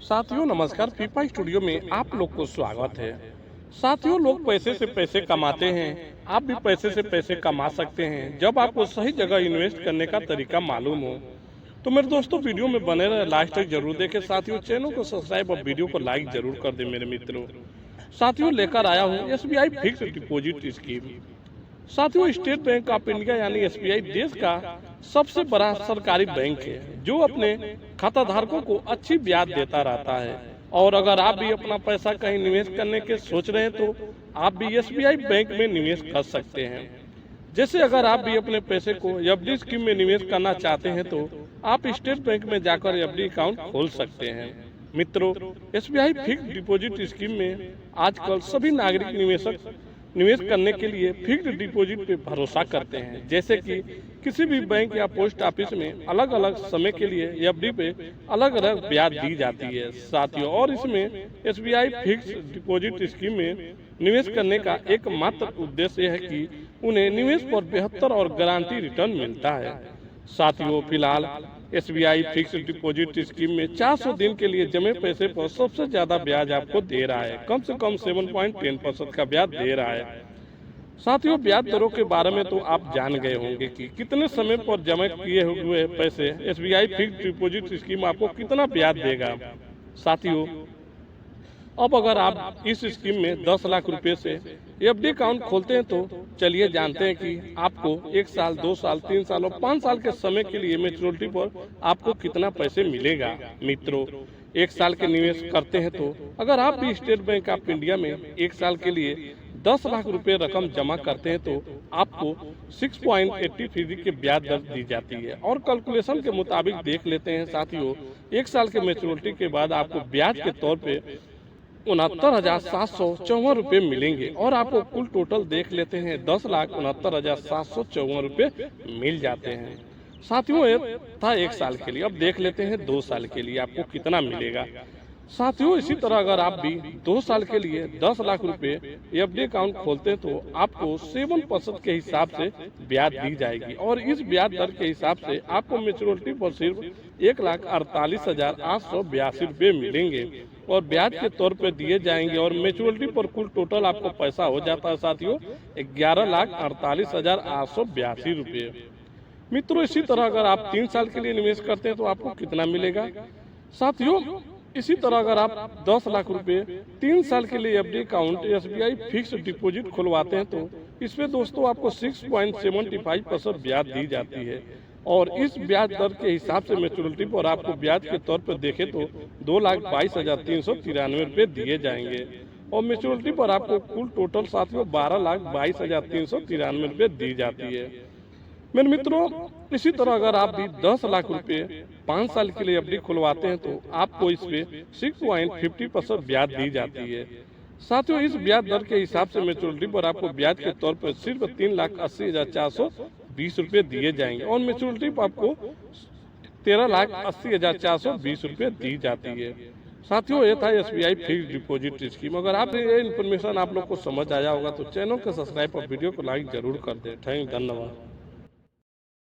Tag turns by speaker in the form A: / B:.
A: साथियों नमस्कार, FIFA studio में आप लोग को स्वागत है। साथियों, लोग पैसे से पैसे कमाते हैं, आप भी पैसे से पैसे कमा सकते हैं जब आपको सही जगह इन्वेस्ट करने का तरीका मालूम हो। तो मेरे दोस्तों, वीडियो में बने रहे, लास्ट तक जरूर देखें। साथियों, चैनल को सब्सक्राइब और वीडियो को लाइक जरूर कर दें मेरे मित्रों। साथियों, लेकर आया हूँ SBI फिक्स डिपॉजिट स्कीम। साथियों, स्टेट बैंक ऑफ इंडिया यानी SBI देश का सबसे बड़ा सरकारी बैंक है जो अपने खाता धारकों को अच्छी ब्याज देता रहता है। और अगर आप भी अपना पैसा कहीं निवेश करने के सोच रहे हैं तो आप भी SBI बैंक में निवेश कर सकते हैं। जैसे अगर आप भी अपने पैसे को FD स्कीम में निवेश करना चाहते हैं तो आप स्टेट बैंक में जाकर FD अकाउंट खोल सकते हैं। मित्रों, SBI फिक्स डिपॉजिट स्कीम में आजकल सभी नागरिक निवेश करने के लिए फिक्स्ड डिपॉजिट पे भरोसा करते हैं। जैसे कि किसी भी बैंक या पोस्ट ऑफिस में अलग अलग समय के लिए FD पे अलग अलग ब्याज दी जाती है साथियों। और इसमें SBI फिक्स डिपॉजिट स्कीम में निवेश करने का एकमात्र उद्देश्य है कि उन्हें निवेश पर बेहतर और गारंटी रिटर्न मिलता है। साथियों, फिलहाल SBI फिक्स डिपॉजिट स्कीम में 400 दिन के लिए जमे पैसे पर सबसे ज्यादा ब्याज आपको दे रहा है। कम से कम 7.10% का ब्याज दे रहा है। साथियों, ब्याज दरों के बारे में तो आप जान गए होंगे कि कितने समय पर जमा किए हुए पैसे SBI फिक्स डिपॉजिट स्कीम आपको कितना ब्याज देगा। साथियों, अब अगर आप इस स्कीम में 10 लाख रुपए से FD अकाउंट खोलते हैं तो चलिए जानते हैं कि आपको 1 साल, 2 साल, 3 साल और 5 साल के समय के लिए मैच्योरिटी पर आपको कितना पैसे मिलेगा। मित्रों, 1 साल के निवेश करते हैं तो अगर आप भी स्टेट बैंक ऑफ इंडिया में 1 साल के लिए 10 लाख रुपए रकम जमा करते हैं तो आपको 6.83% के ब्याज दर दी जाती है। और कैलकुलेशन के मुताबिक देख लेते हैं साथियों, 1 साल के मैच्योरिटी के बाद आपको ब्याज के तौर पे 69,754 रुपये मिलेंगे। और आपको कुल टोटल देख लेते हैं 10,69,754 रुपये मिल जाते हैं। साथियों, ये था 1 साल के लिए। अब देख लेते हैं 2 साल के लिए आपको कितना मिलेगा। साथियों, इसी तरह अगर आप भी 2 साल के लिए 10 लाख रुपए FD अकाउंट खोलते हैं तो आपको 7% के हिसाब से ब्याज दी जाएगी। और इस ब्याज दर के हिसाब से आपको मैच्योरिटी पर सिर्फ 1,48,882 रुपये मिलेंगे और ब्याज के तौर पर दिए जाएंगे। और मैच्योरिटी पर कुल टोटल आपको पैसा हो जाता है साथियों 11,48,882 रुपये। मित्रों, इसी तरह अगर आप 3 साल के लिए निवेश करते हैं तो आपको कितना मिलेगा। साथियों, इसी तरह अगर आप 10 लाख रुपए 3 साल के लिए FD account SBI fix deposit खुलवाते हैं तो इसमें दोस्तों आपको 6.75% ब्याज दी जाती है। और इस ब्याज दर के हिसाब से मैच्योरिटी पर आपको ब्याज के तौर पर देखें तो 2,22,393 रुपये दिए जाएंगे। और मैच्योरिटी पर आपको कुल टोटल साथियों 12,22,393 रुपये दी जाती है। मेरे मित्रों, इसी तरह अगर आप भी 10 लाख रुपए 5 साल के लिए FD खुलवाते हैं तो आपको इस पे 6.50% ब्याज दी जाती है। साथियों, इस ब्याज दर के हिसाब से मैच्योरिटी पर आपको ब्याज के तौर पर सिर्फ 3,80,420 रुपये दिए जाएंगे। और मैच्योरिटी पर आपको 13,80,420 रुपये दी जाती है। साथियों, ये था SBI फिक्स डिपॉजिट स्कीम। अगर आप ये इन्फॉर्मेशन आप लोग को समझ आया होगा तो चैनल को सब्सक्राइब और वीडियो को लाइक जरूर कर दें। धन्यवाद।